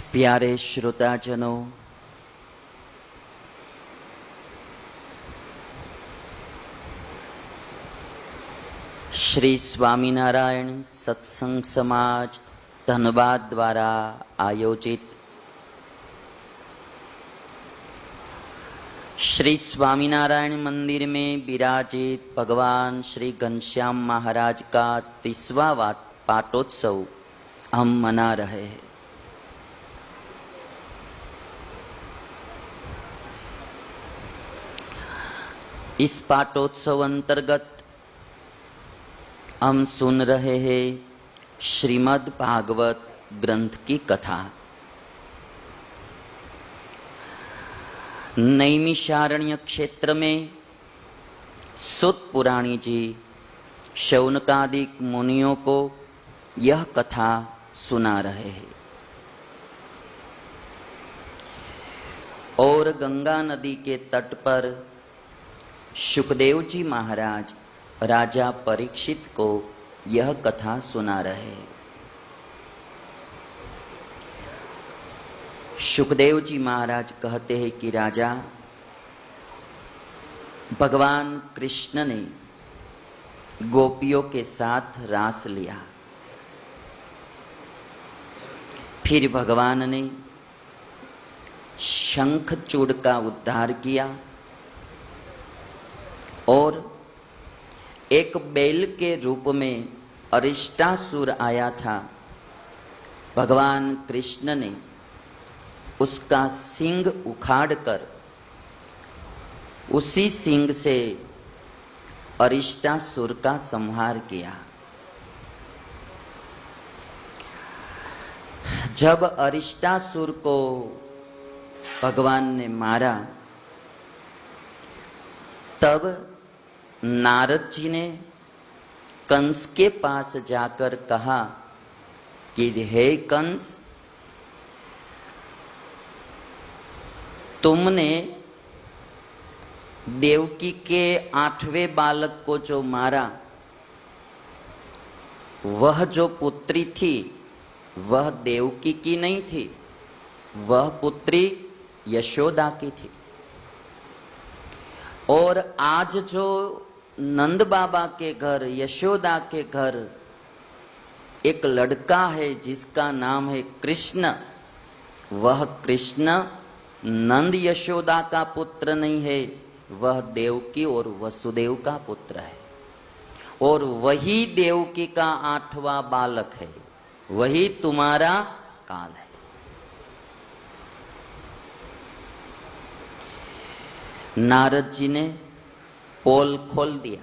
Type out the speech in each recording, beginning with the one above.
प्यारे श्रोताजनों, श्री स्वामीनारायण सत्संग समाज धनबाद द्वारा आयोजित श्री स्वामीनारायण मंदिर में विराजित भगवान श्री घनश्याम महाराज का 30वां पाटोत्सव हम मना रहे हैं। इस पाटोत्सव अंतर्गत हम सुन रहे हैं श्रीमद् भागवत ग्रंथ की कथा। नैमिषारण्य क्षेत्र में सुत पुराणी जी शौनकादिक मुनियों को यह कथा सुना रहे हैं और गंगा नदी के तट पर शुकदेव जी महाराज राजा परीक्षित को यह कथा सुना रहे हैं। शुकदेव जी महाराज कहते हैं कि राजा, भगवान कृष्ण ने गोपियों के साथ रास लिया, फिर भगवान ने शंखचूड़ का उद्धार किया और एक बैल के रूप में अरिष्टासुर आया था। भगवान कृष्ण ने उसका सींग उखाड़कर उसी सींग से अरिष्टासुर का संहार किया। जब अरिष्टासुर को भगवान ने मारा, तब नारद जी ने कंस के पास जाकर कहा कि हे कंस, तुमने देवकी के 8वें बालक को जो मारा, वह जो पुत्री थी वह देवकी की नहीं थी, वह पुत्री यशोदा की थी। और आज जो नंद बाबा के घर, यशोदा के घर एक लड़का है जिसका नाम है कृष्ण, वह कृष्ण नंद यशोदा का पुत्र नहीं है, वह देवकी और वसुदेव का पुत्र है। और वही देवकी का 8वां बालक है, वही तुम्हारा काल है। नारद जी ने पोल खोल दिया,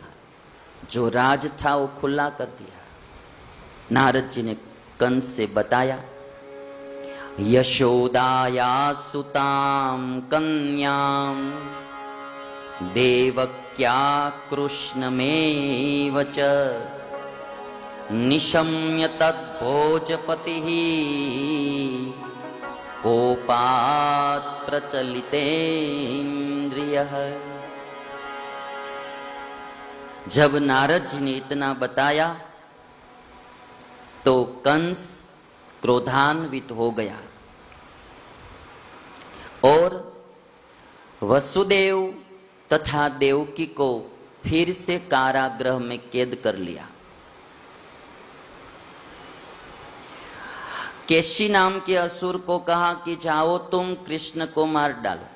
जो राज था वो खुला कर दिया। नारद जी ने कंस से बताया, यशोदाया सुताम कन्याम देवक्या कृष्णमेव च निशम्य तद्भोजपतिः कोपात् प्रचलितेन्द्रियः। जब नारद जी ने इतना बताया तो कंस क्रोधान्वित हो गया और वसुदेव तथा देवकी को फिर से कारागृह में कैद कर लिया। केशी नाम के असुर को कहा कि जाओ तुम कृष्ण को मार डालो।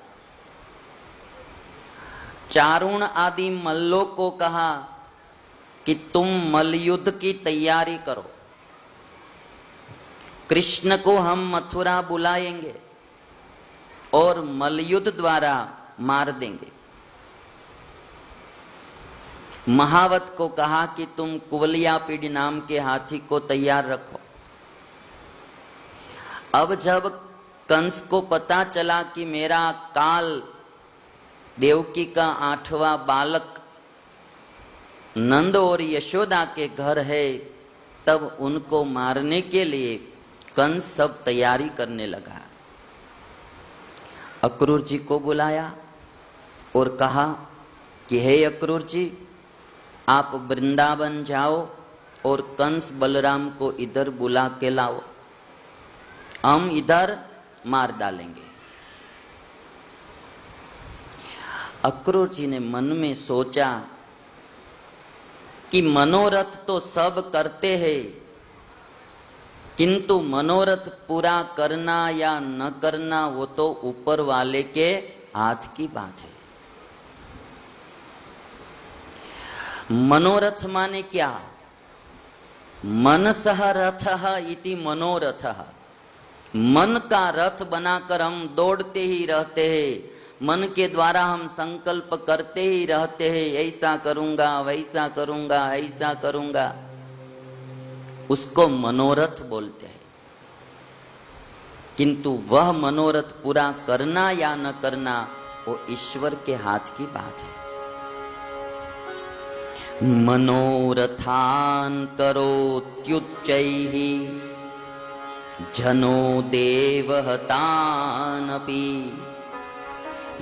चारुण आदि मल्लों को कहा कि तुम मल्लयुद्ध की तैयारी करो, कृष्ण को हम मथुरा बुलाएंगे और मल्लयुद्ध द्वारा मार देंगे। महावत को कहा कि तुम कुवलियापीड नाम के हाथी को तैयार रखो। अब जब कंस को पता चला कि मेरा काल देवकी का 8वां बालक नंद और यशोदा के घर है, तब उनको मारने के लिए कंस सब तैयारी करने लगा। अक्रूर जी को बुलाया और कहा कि हे अक्रूर जी, आप वृंदावन जाओ और कंस बलराम को इधर बुला के लाओ। हम इधर मार डालेंगे। अक्रूर जी ने मन में सोचा कि मनोरथ तो सब करते हैं, किंतु मनोरथ पूरा करना या न करना वो तो ऊपर वाले के हाथ की बात है। मनोरथ माने क्या? मनसः रथः इति मनोरथः। मन का रथ बनाकर हम दौड़ते ही रहते हैं, मन के द्वारा हम संकल्प करते ही रहते हैं, ऐसा करूंगा, वैसा करूंगा, ऐसा करूंगा, उसको मनोरथ बोलते हैं। किंतु वह मनोरथ पूरा करना या न करना वो ईश्वर के हाथ की बात है। मनोरथान करोत्युच्चैः जनो देवहतानपि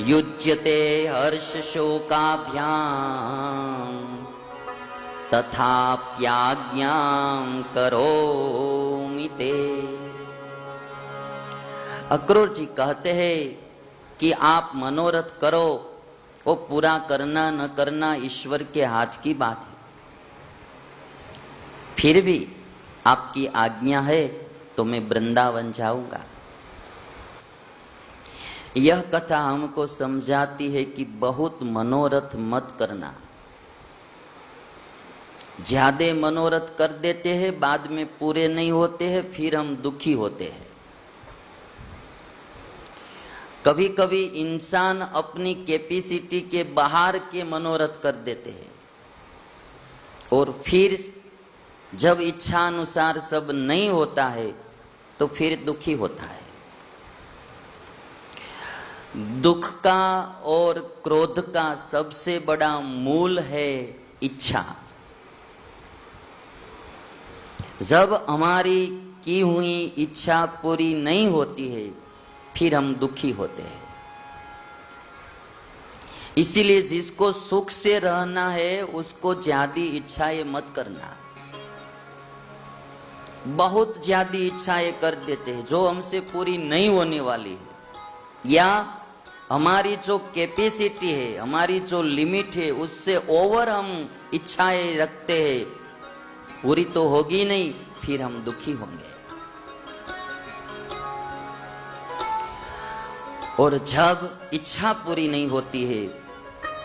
युज्यते हर्ष शोकाभ्यां तथाप्याज्ञां करोमि ते। अक्रूर जी कहते हैं कि आप मनोरथ करो, वो पूरा करना न करना ईश्वर के हाथ की बात है। फिर भी आपकी आज्ञा है तो मैं वृंदावन जाऊंगा। यह कथा हमको समझाती है कि बहुत मनोरथ मत करना। ज्यादा मनोरथ कर देते हैं, बाद में पूरे नहीं होते हैं, फिर हम दुखी होते हैं। कभी कभी इंसान अपनी कैपेसिटी के बाहर के मनोरथ कर देते हैं और फिर जब इच्छा अनुसार सब नहीं होता है तो फिर दुखी होता है। दुख का और क्रोध का सबसे बड़ा मूल है इच्छा। जब हमारी की हुई इच्छा पूरी नहीं होती है फिर हम दुखी होते हैं। इसीलिए जिसको सुख से रहना है उसको ज्यादा इच्छाएं मत करना। बहुत ज्यादा इच्छाएं कर देते हैं जो हमसे पूरी नहीं होने वाली है, या हमारी जो कैपेसिटी है, हमारी जो लिमिट है, उससे ओवर हम इच्छाएं रखते हैं, पूरी तो होगी नहीं, फिर हम दुखी होंगे। और जब इच्छा पूरी नहीं होती है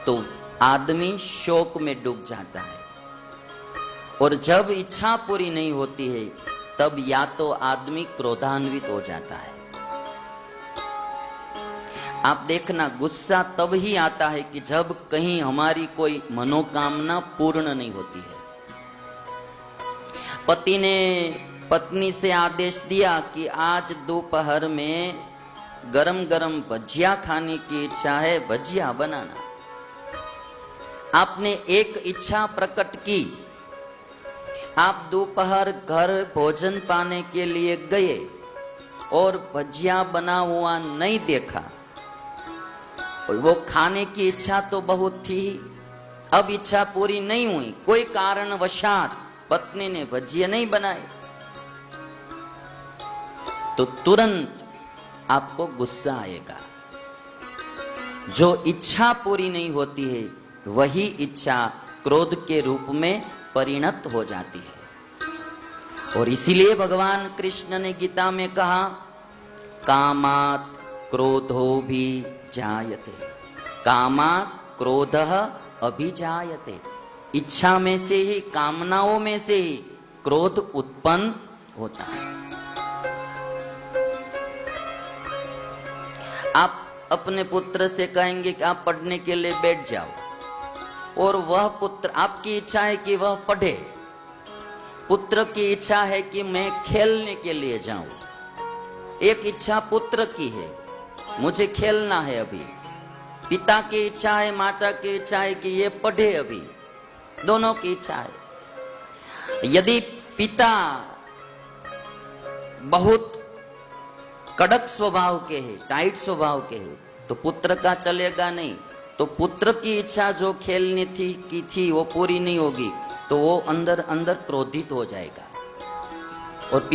तो आदमी शोक में डूब जाता है, और जब इच्छा पूरी नहीं होती है तब या तो आदमी क्रोधान्वित हो जाता है। आप देखना, गुस्सा तब ही आता है कि जब कहीं हमारी कोई मनोकामना पूर्ण नहीं होती है। पति ने पत्नी से आदेश दिया कि आज दोपहर में गरम गरम भजिया खाने की इच्छा है, भजिया बनाना। आपने एक इच्छा प्रकट की, आप दोपहर घर भोजन पाने के लिए गए और भजिया बना हुआ नहीं देखा। वो खाने की इच्छा तो बहुत थी, अब इच्छा पूरी नहीं हुई, कोई कारणवशात पत्नी ने भजिया नहीं बनाए, तो तुरंत आपको गुस्सा आएगा। जो इच्छा पूरी नहीं होती है वही इच्छा क्रोध के रूप में परिणत हो जाती है। और इसीलिए भगवान कृष्ण ने गीता में कहा, कामात् क्रोधो भी जायते, कामात् क्रोधः अभिजायते। इच्छा में से ही, कामनाओं में से ही क्रोध उत्पन्न होता है। आप अपने पुत्र से कहेंगे कि आप पढ़ने के लिए बैठ जाओ, और वह पुत्र, आपकी इच्छा है कि वह पढ़े, पुत्र की इच्छा है कि मैं खेलने के लिए जाऊं। एक इच्छा पुत्र की है, मुझे खेलना है अभी। पिता की इच्छा है, माता की इच्छा है कि ये पढ़े अभी। दोनों की इच्छा है। यदि पिता बहुत कड़क स्वभाव के है, टाइट स्वभाव के है, तो पुत्र का चलेगा नहीं। तो पुत्र की इच्छा जो खेलने की थी वो पूरी नहीं होगी तो वो अंदर अंदर क्रोधित हो जाएगा और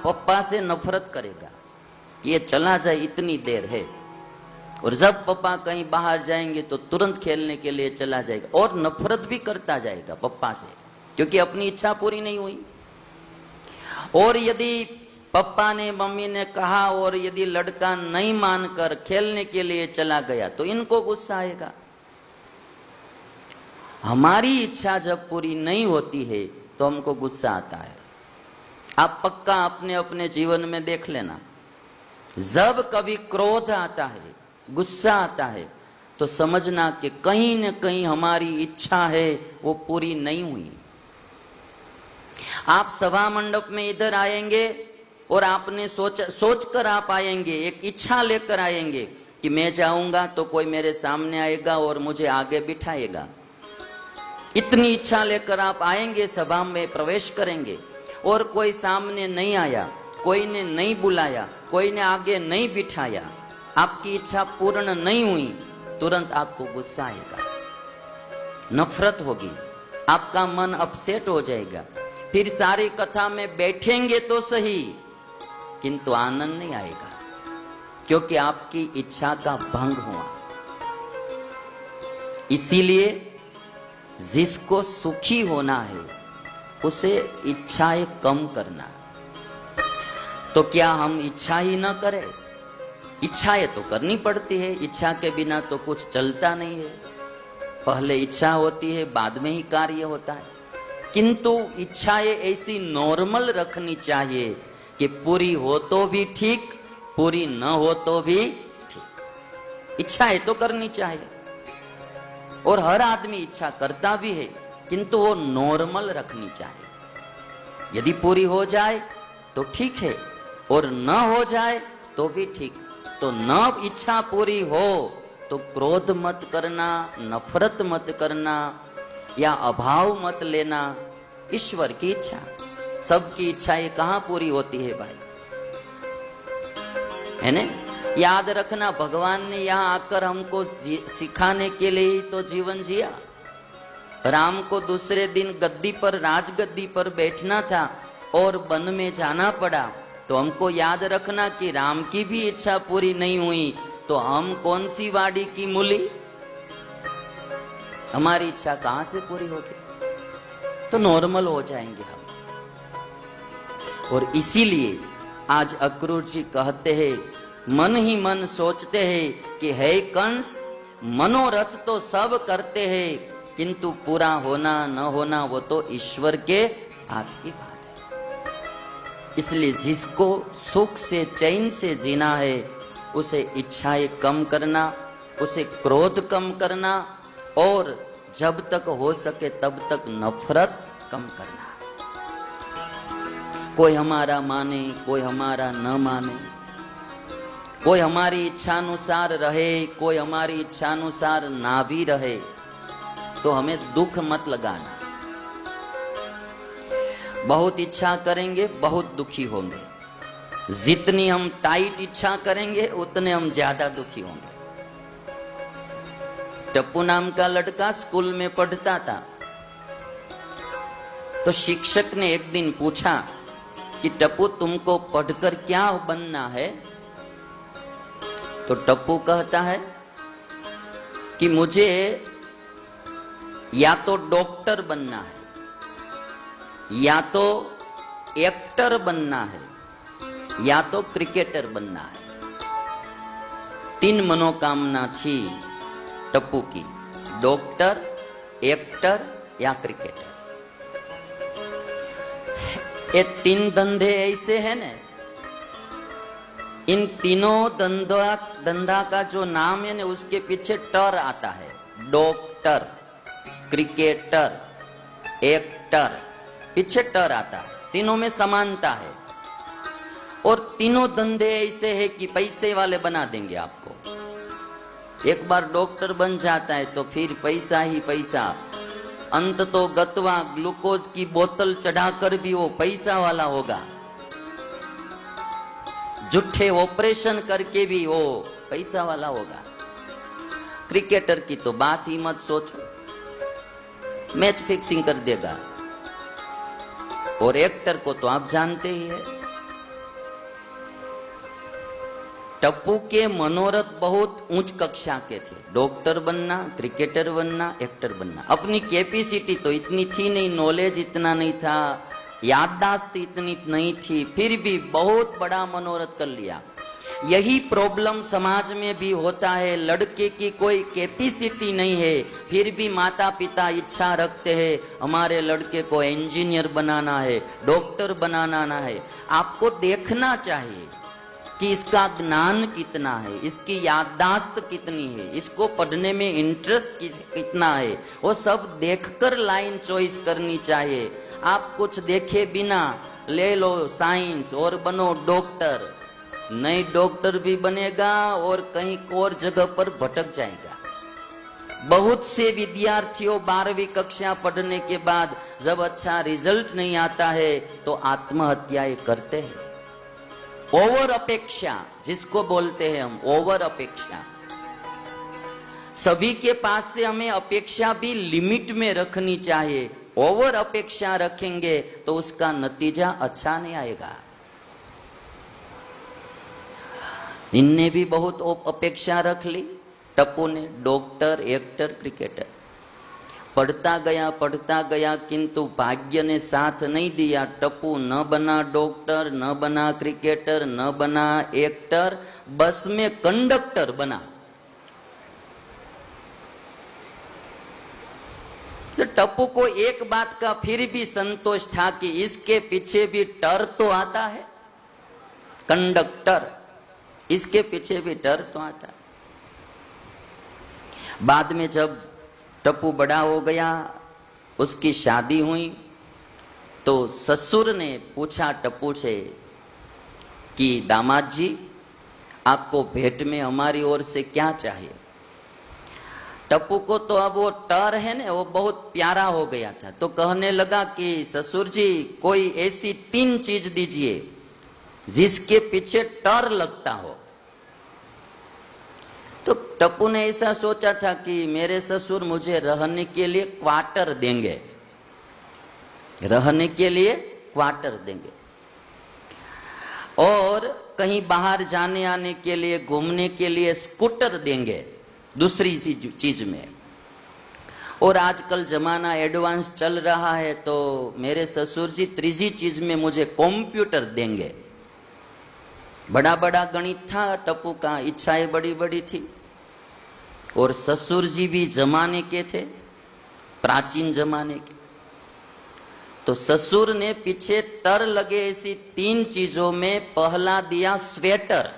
पप्पा से नफरत करेगा। कि ये चला जाए, इतनी देर है। और जब पप्पा कहीं बाहर जाएंगे तो तुरंत खेलने के लिए चला जाएगा और नफरत भी करता जाएगा पप्पा से, क्योंकि अपनी इच्छा पूरी नहीं हुई। और यदि पप्पा ने मम्मी ने कहा और यदि लड़का नहीं मानकर खेलने के लिए चला गया तो इनको गुस्सा आएगा। हमारी इच्छा जब पूरी नहीं होती है तो हमको गुस्सा आता है। आप पक्का अपने अपने जीवन में देख लेना, जब कभी क्रोध आता है, गुस्सा आता है, तो समझना कि कहीं न कहीं हमारी इच्छा है वो पूरी नहीं हुई। आप सभा मंडप में इधर आएंगे और आपने सोच कर आप आएंगे, एक इच्छा लेकर आएंगे कि मैं जाऊंगा तो कोई मेरे सामने आएगा और मुझे आगे बिठाएगा। इतनी इच्छा लेकर आप आएंगे, सभा में प्रवेश करेंगे और कोई सामने नहीं आया, कोई ने नहीं बुलाया, कोई ने आगे नहीं बिठाया, आपकी इच्छा पूर्ण नहीं हुई, तुरंत आपको गुस्सा आएगा, नफरत होगी, आपका मन अपसेट हो जाएगा। फिर सारी कथा में बैठेंगे तो सही, किंतु आनंद नहीं आएगा, क्योंकि आपकी इच्छा का भंग हुआ। इसीलिए जिसको सुखी होना है उसे इच्छाएं कम करना। तो क्या हम इच्छा ही न करें? इच्छाएं तो करनी पड़ती है, इच्छा के बिना तो कुछ चलता नहीं है। पहले इच्छा होती है, बाद में ही कार्य होता है। किंतु इच्छाएं ऐसी नॉर्मल रखनी चाहिए कि पूरी हो तो भी ठीक, पूरी न हो तो भी ठीक। इच्छाएं तो करनी चाहिए और हर आदमी इच्छा करता भी है, किंतु वो नॉर्मल रखनी चाहिए। यदि पूरी हो जाए तो ठीक है और न हो जाए तो भी ठीक। तो न इच्छा पूरी हो तो क्रोध मत करना, नफरत मत करना या अभाव मत लेना। ईश्वर की इच्छा, सबकी इच्छाएं कहां पूरी होती है भाई, है ना? याद रखना, भगवान ने यहां आकर हमको सिखाने के लिए ही तो जीवन जिया। राम को दूसरे दिन गद्दी पर, राजगद्दी पर बैठना था और वन में जाना पड़ा। तो हमको याद रखना कि राम की भी इच्छा पूरी नहीं हुई तो हम कौन सी वाड़ी की मूली, हमारी इच्छा कहां से पूरी होगी? तो नॉर्मल हो जाएंगे हम। और इसीलिए आज अक्रूर जी कहते हैं, मन ही मन सोचते हैं कि है कंस, मनोरथ तो सब करते हैं, किंतु पूरा होना न होना वो तो ईश्वर के हाथ की बात है। इसलिए जिसको सुख से चैन से जीना है उसे इच्छाएं कम करना, उसे क्रोध कम करना और जब तक हो सके तब तक नफरत कम करना। कोई हमारा माने, कोई हमारा न माने, कोई हमारी इच्छानुसार रहे, कोई हमारी इच्छानुसार ना भी रहे, तो हमें दुख मत लगाना। बहुत इच्छा करेंगे, बहुत दुखी होंगे। जितनी हम टाइट इच्छा करेंगे उतने हम ज्यादा दुखी होंगे। टप्पू नाम का लड़का स्कूल में पढ़ता था, तो शिक्षक ने एक दिन पूछा कि टप्पू तुमको पढ़कर क्या बनना है? तो टप्पू कहता है कि मुझे या तो डॉक्टर बनना है, या तो एक्टर बनना है, या तो क्रिकेटर बनना है। 3 मनोकामना थी टप्पू की, डॉक्टर, एक्टर या क्रिकेटर। ये 3 धंधे ऐसे हैं ना, इन तीनों धंधा का जो नाम है ना उसके पीछे टर आता है। डॉक्टर, क्रिकेटर, एक्टर, पीछे टर आता है। तीनों में समानता है और तीनों धंधे ऐसे है कि पैसे वाले बना देंगे आपको। एक बार डॉक्टर बन जाता है तो फिर पैसा ही पैसा, अंत तो गत्वा ग्लूकोज की बोतल चढ़ाकर भी वो पैसा वाला होगा। झूठे ऑपरेशन करके भी वो पैसा वाला होगा। क्रिकेटर की तो बात ही मत सोचो, मैच फिक्सिंग कर देगा। और एक्टर को तो आप जानते ही है, टप्पू के मनोरथ बहुत उच्च कक्षा के थे। डॉक्टर बनना, क्रिकेटर बनना, एक्टर बनना। अपनी कैपेसिटी तो इतनी थी नहीं, नॉलेज इतना नहीं था, याददाश्त इतनी नहीं थी, फिर भी बहुत बड़ा मनोरथ कर लिया। यही प्रॉब्लम समाज में भी होता है। लड़के की कोई कैपेसिटी नहीं है, फिर भी माता पिता इच्छा रखते हैं हमारे लड़के को इंजीनियर बनाना है, डॉक्टर बनाना है। आपको देखना चाहिए कि इसका ज्ञान कितना है, इसकी याददाश्त कितनी है, इसको पढ़ने में इंटरेस्ट कितना है, वो सब देखकर लाइन चॉइस करनी चाहिए। आप कुछ देखे बिना ले लो साइंस और बनो डॉक्टर, नहीं डॉक्टर भी बनेगा और कहीं और जगह पर भटक जाएगा। बहुत से विद्यार्थियों 12वीं कक्षा पढ़ने के बाद जब अच्छा रिजल्ट नहीं आता है तो आत्महत्याएं करते हैं। ओवर अपेक्षा जिसको बोलते हैं हम, ओवर अपेक्षा। सभी के पास से हमें अपेक्षा भी लिमिट में रखनी चाहिए। ओवर अपेक्षा रखेंगे तो उसका नतीजा अच्छा नहीं आएगा। इनने भी बहुत अपेक्षा रख ली टप्पू ने, डॉक्टर, एक्टर, क्रिकेटर। पढ़ता गया किंतु भाग्य ने साथ नहीं दिया। टप्पू न बना डॉक्टर, न बना क्रिकेटर, न बना एक्टर, बस में कंडक्टर बना। तो टप्पू को एक बात का फिर भी संतोष था कि इसके पीछे भी टर तो आता है, कंडक्टर, इसके पीछे भी डर तो आता। बाद में जब टप्पू बड़ा हो गया, उसकी शादी हुई, तो ससुर ने पूछा टप्पू से कि दामाद जी आपको भेंट में हमारी ओर से क्या चाहिए। टप्पू को तो अब वो टर है ना, वो बहुत प्यारा हो गया था, तो कहने लगा कि ससुर जी कोई ऐसी 3 चीज दीजिए जिसके पीछे टर लगता हो। तो टप्पू ने ऐसा सोचा था कि मेरे ससुर मुझे रहने के लिए क्वार्टर देंगे, रहने के लिए क्वार्टर देंगे, और कहीं बाहर जाने आने के लिए, घूमने के लिए स्कूटर देंगे दूसरी चीज में। और आजकल जमाना एडवांस चल रहा है, तो मेरे ससुर जी तीसरी चीज में मुझे कंप्यूटर देंगे। बड़ा बड़ा गणित था टप्पू का, इच्छाएं बड़ी बड़ी थी। और ससुर जी भी जमाने के थे, प्राचीन जमाने के। तो ससुर ने पीछे टर लगे ऐसी 3 चीजों में पहला दिया स्वेटर।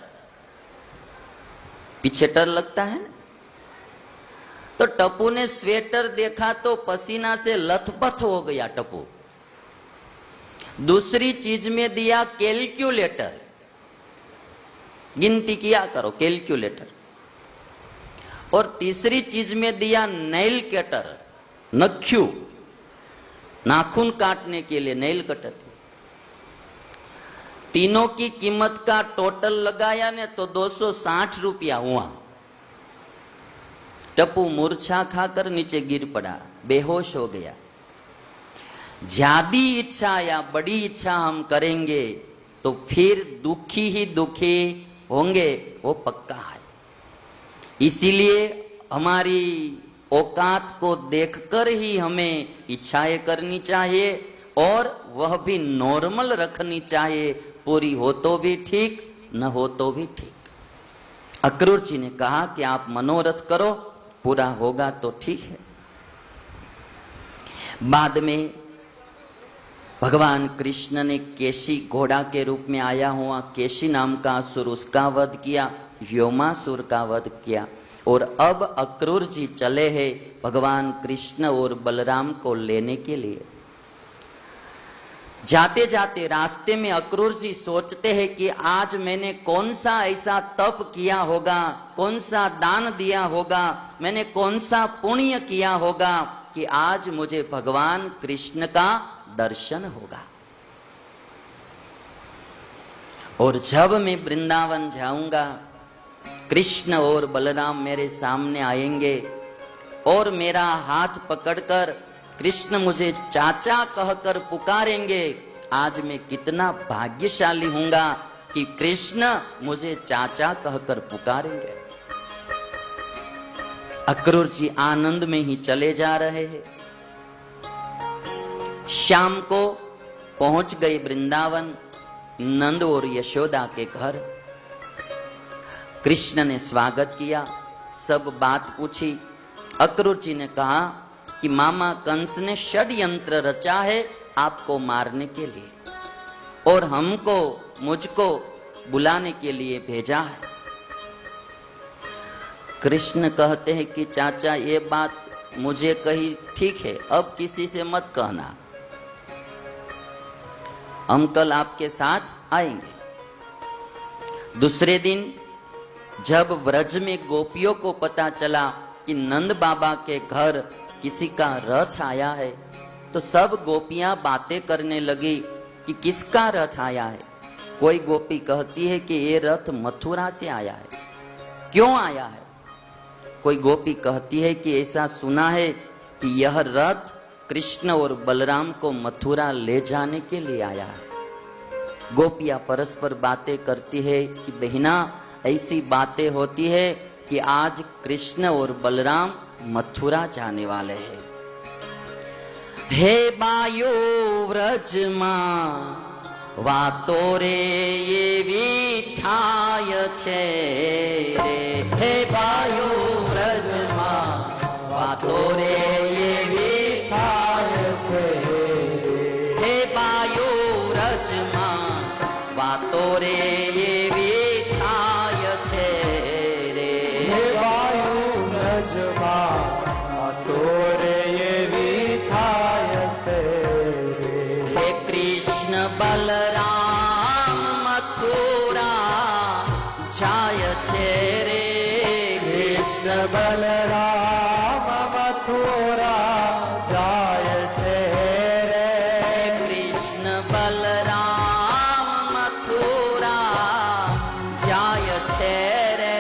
पीछे टर लगता है, तो टप्पू ने स्वेटर देखा तो पसीना से लथपथ हो गया टप्पू। दूसरी चीज में दिया कैलकुलेटर, गिनती किया करो, कैलकुलेटर। और तीसरी चीज में दिया नेल कटर, नख्यू, नाखून काटने के लिए नेल कटर थी। तीनों की कीमत का टोटल लगाया ने तो 260 रुपया हुआ। टप्पू मूर्छा खाकर नीचे गिर पड़ा, बेहोश हो गया। ज्यादा इच्छा या बड़ी इच्छा हम करेंगे तो फिर दुखी ही दुखी होंगे, वो पक्का है। इसीलिए हमारी औकात को देखकर ही हमें इच्छाएं करनी चाहिए, और वह भी नॉर्मल रखनी चाहिए। पूरी हो तो भी ठीक, न हो तो भी ठीक। अक्रूर जी ने कहा कि आप मनोरथ करो, पूरा होगा तो ठीक है। बाद में भगवान कृष्ण ने केशी घोड़ा के रूप में आया हुआ केशी नाम का असुर, उसका वध किया, व्योमासुर का वध किया। और अब अक्रूर जी चले हैं भगवान कृष्ण और बलराम को लेने के लिए। जाते जाते रास्ते में अक्रूर जी सोचते हैं कि आज मैंने कौन सा ऐसा तप किया होगा, कौन सा दान दिया होगा, मैंने कौन सा पुण्य किया होगा कि आज मुझे भगवान कृष्ण का दर्शन होगा। और जब मैं वृंदावन जाऊंगा, कृष्ण और बलराम मेरे सामने आएंगे और मेरा हाथ पकड़कर कृष्ण मुझे चाचा कहकर पुकारेंगे, आज मैं कितना भाग्यशाली हूंगा कि कृष्ण मुझे चाचा कहकर पुकारेंगे। अक्रूर जी आनंद में ही चले जा रहे हैं। शाम को पहुंच गए वृंदावन, नंद और यशोदा के घर। कृष्ण ने स्वागत किया, सब बात पूछी। अक्रूर जी ने कहा कि मामा कंस ने षड्यंत्र रचा है आपको मारने के लिए और हमको मुझको बुलाने के लिए भेजा है। कृष्ण कहते हैं कि चाचा ये बात मुझे कही ठीक है, अब किसी से मत कहना, हम कल आपके साथ आएंगे। दूसरे दिन जब व्रज में गोपियों को पता चला कि नंद बाबा के घर किसी का रथ आया है, तो सब गोपियां बातें करने लगी कि किसका रथ आया है। कोई गोपी कहती है कि ये रथ मथुरा से आया है, क्यों आया है। कोई गोपी कहती है कि ऐसा सुना है कि यह रथ कृष्ण और बलराम को मथुरा ले जाने के लिए आया है। गोपियां परस्पर बातें करती है कि बहिना ऐसी बातें होती है कि आज कृष्ण और बलराम मथुरा जाने वाले हैं। हे बायो व्रज मां वातो रे ये विठाय छे रे। हे बायो व्रज मां वातो रे ये विठाय छे। हे बायो व्रज मां वातो रे ये विठाय छे रे। हे बायो व्रज मां वातो रे ये विठाय छे रे। हे कृष्ण बलराम मथुरा जाय छे रे। कृष्ण बलराम मथुरा जाय छे रे। कृष्ण बलराम मथुरा जाय छे रे।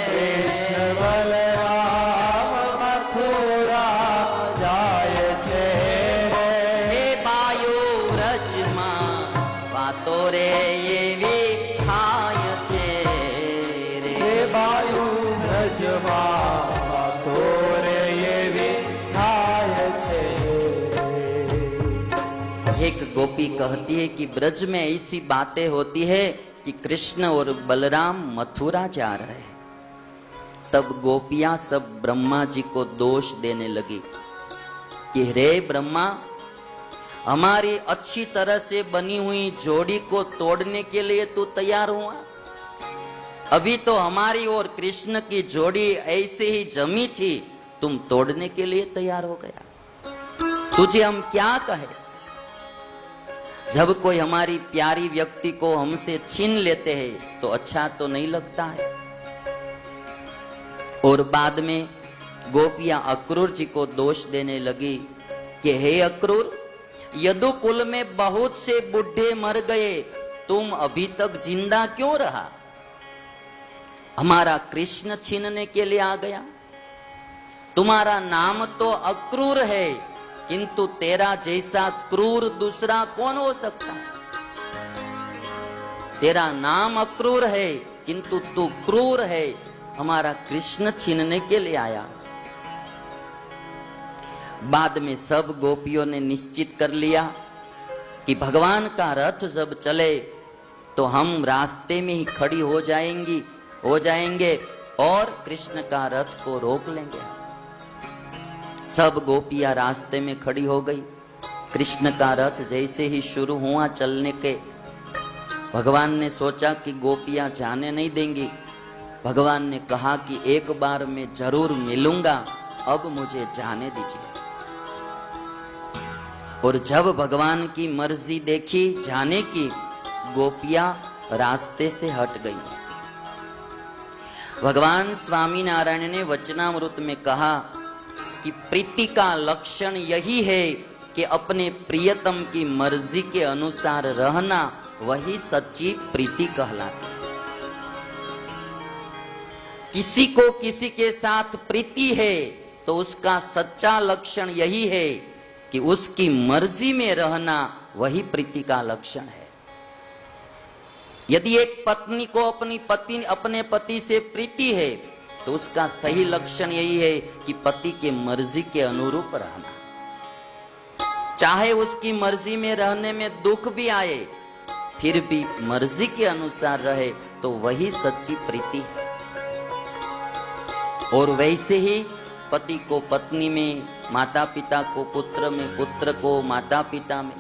कृष्ण बलराम मथुरा जाय छे रे। हे बायो व्रज मां वातो रे ये विठाय छे रे। हे बायो व्रज मां वातो रे ये विठाय छे रे। एक गोपी कहती है कि ब्रज में ऐसी बातें होती है कि कृष्ण और बलराम मथुरा जा रहे हैं। तब गोपियां सब ब्रह्मा जी को दोष देने लगी कि रे ब्रह्मा, हमारी अच्छी तरह से बनी हुई जोड़ी को तोड़ने के लिए तू तैयार हुआ। अभी तो हमारी और कृष्ण की जोड़ी ऐसे ही जमी थी, तुम तोड़ने के लिए तैयार हो गया। तुझे हम क्या कहे। जब कोई हमारी प्यारी व्यक्ति को हमसे छीन लेते हैं तो अच्छा तो नहीं लगता है। और बाद में गोपियां अक्रूर जी को दोष देने लगी कि हे अक्रूर, यदुकुल में बहुत से बुढ़े मर गए, तुम अभी तक जिंदा क्यों रहा। हमारा कृष्ण छीनने के लिए आ गया। तुम्हारा नाम तो अक्रूर है, किंतु तेरा जैसा क्रूर दूसरा कौन हो सकता है। तेरा नाम अक्रूर है, किंतु तू क्रूर है। हमारा कृष्ण छीनने के लिए आया। बाद में सब गोपियों ने निश्चित कर लिया कि भगवान का रथ जब चले तो हम रास्ते में ही खड़ी हो जाएंगे और कृष्ण का रथ को रोक लेंगे। सब गोपियां रास्ते में खड़ी हो गई। कृष्ण का रथ जैसे ही शुरू हुआ चलने के, भगवान ने सोचा कि गोपियां जाने नहीं देंगी। भगवान ने कहा कि एक बार मैं जरूर मिलूंगा, अब मुझे जाने दीजिए। और जब भगवान की मर्जी देखी जाने की, गोपियां रास्ते से हट गई। भगवान स्वामी नारायण ने वचनामृत में कहा कि प्रीति का लक्षण यही है कि अपने प्रियतम की मर्जी के अनुसार रहना, वही सच्ची प्रीति कहलाती। किसी को किसी के साथ प्रीति है तो उसका सच्चा लक्षण यही है कि उसकी मर्जी में रहना, वही प्रीति का लक्षण है। यदि एक पत्नी को अपने पति से प्रीति है तो उसका सही लक्षण यही है कि पति के मर्जी के अनुरूप रहना, चाहे उसकी मर्जी में रहने में दुख भी आए फिर भी मर्जी के अनुसार रहे तो वही सच्ची प्रीति है। और वैसे ही पति को पत्नी में, माता पिता को पुत्र में, पुत्र को माता पिता में,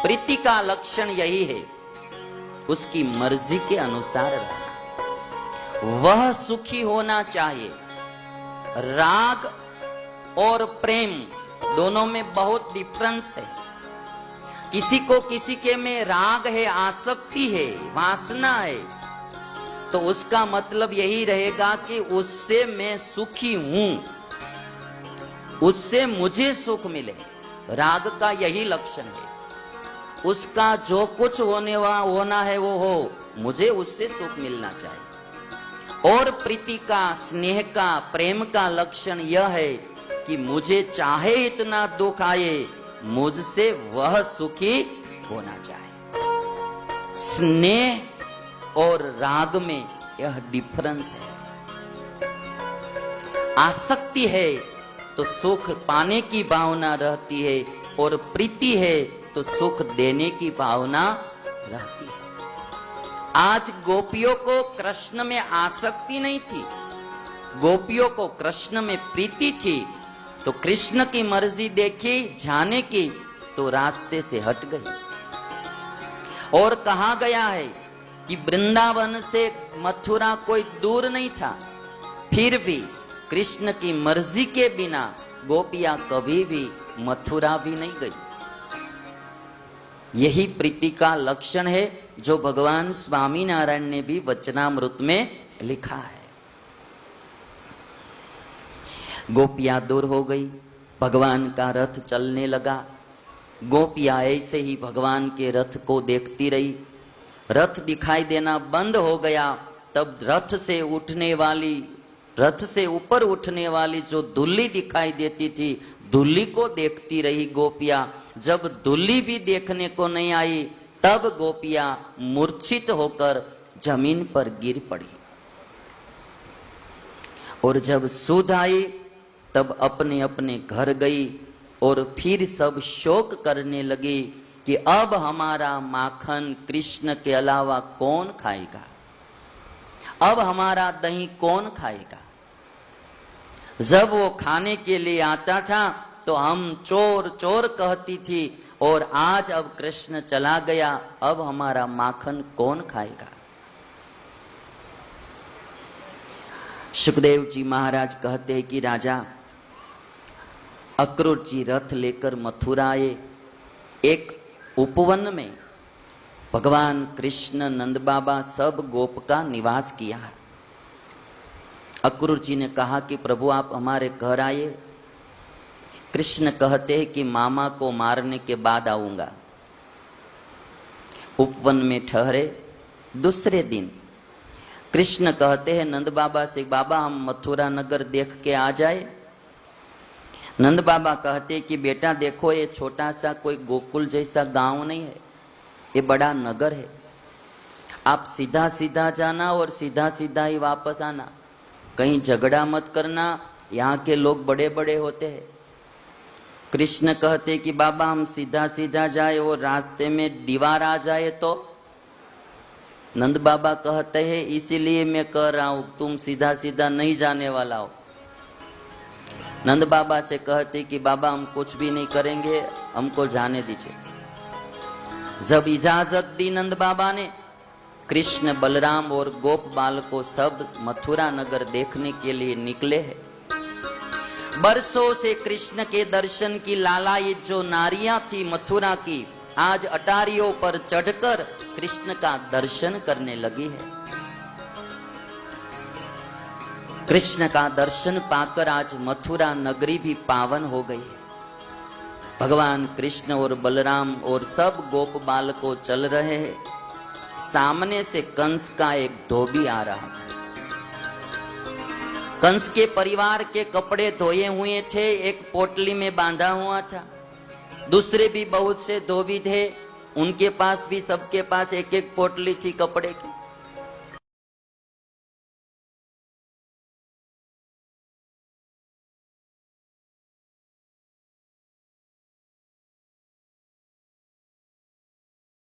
प्रीति का लक्षण यही है, उसकी मर्जी के अनुसार रहना। वह सुखी होना चाहिए। राग और प्रेम दोनों में बहुत डिफरेंस है। किसी को किसी के में राग है, आसक्ति है, वासना है, तो उसका मतलब यही रहेगा कि उससे मैं सुखी हूं, उससे मुझे सुख मिले। राग का यही लक्षण है। उसका जो कुछ होना है वो हो, मुझे उससे सुख मिलना चाहिए। और प्रीति का, स्नेह का, प्रेम का लक्षण यह है कि मुझे चाहे इतना दुख आए, मुझसे वह सुखी होना चाहिए। स्नेह और राग में यह डिफरेंस है। आसक्ति है तो सुख पाने की भावना रहती है, और प्रीति है तो सुख देने की भावना रहती है। आज गोपियों को कृष्ण में आसक्ति नहीं थी, गोपियों को कृष्ण में प्रीति थी। तो कृष्ण की मर्जी देखी जाने की तो रास्ते से हट गई। और कहा गया है कि वृंदावन से मथुरा कोई दूर नहीं था, फिर भी कृष्ण की मर्जी के बिना गोपियां कभी भी मथुरा भी नहीं गई। यही प्रीति का लक्षण है जो भगवान स्वामीनारायण ने भी वचनामृत में लिखा है। गोपियां दूर हो गई, भगवान का रथ चलने लगा। गोपियां ऐसे ही भगवान के रथ को देखती रही। रथ दिखाई देना बंद हो गया, तब रथ से ऊपर उठने वाली जो धुल्ली दिखाई देती थी, धुल्ली को देखती रही गोपियां। जब धुल्ली भी देखने को नहीं आई, तब गोपियां मूर्छित होकर जमीन पर गिर पड़ी। और जब सुध आई तब अपने अपने घर गई, और फिर सब शोक करने लगी कि अब हमारा माखन कृष्ण के अलावा कौन खाएगा, अब हमारा दही कौन खाएगा। जब वो खाने के लिए आता था तो हम चोर चोर कहती थी, और आज अब कृष्ण चला गया, अब हमारा माखन कौन खाएगा। सुखदेव जी महाराज कहते हैं कि राजा अक्रूर जी रथ लेकर मथुरा आए। एक उपवन में भगवान कृष्ण, नंद बाबा, सब गोप का निवास किया। अक्रूर जी ने कहा कि प्रभु आप हमारे घर आए। कृष्ण कहते हैं कि मामा को मारने के बाद आऊंगा। उपवन में ठहरे। दूसरे दिन कृष्ण कहते हैं नंद बाबा से, बाबा हम मथुरा नगर देख के आ जाए। नंद बाबा कहते कि बेटा देखो, ये छोटा सा कोई गोकुल जैसा गांव नहीं है, ये बड़ा नगर है। आप सीधा सीधा जाना और सीधा सीधा ही वापस आना, कहीं झगड़ा मत करना, यहाँ के लोग बड़े बड़े होते हैं। कृष्ण कहते कि बाबा हम सीधा सीधा जाए और रास्ते में दीवार आ जाए तो। नंद बाबा कहते हैं इसीलिए मैं कह रहा हूं, तुम सीधा सीधा नहीं जाने वाला हो। नंद बाबा से कहते कि बाबा हम कुछ भी नहीं करेंगे, हमको जाने दीजिए। जब इजाजत दी नंद बाबा ने, कृष्ण, बलराम और गोप बालकों सब मथुरा नगर देखने के लिए निकले हैं। बरसों से कृष्ण के दर्शन की लालायित जो नारियां थी मथुरा की, आज अटारियों पर चढ़कर कृष्ण का दर्शन करने लगी है। कृष्ण का दर्शन पाकर आज मथुरा नगरी भी पावन हो गई है। भगवान कृष्ण और बलराम और सब गोप बालकों चल रहे हैं। सामने से कंस का एक धोबी आ रहा था। कंस के परिवार के कपड़े धोए हुए थे, एक पोटली में बांधा हुआ था। दूसरे भी बहुत से धोबी थे, उनके पास भी सबके पास एक एक पोटली थी कपड़े की।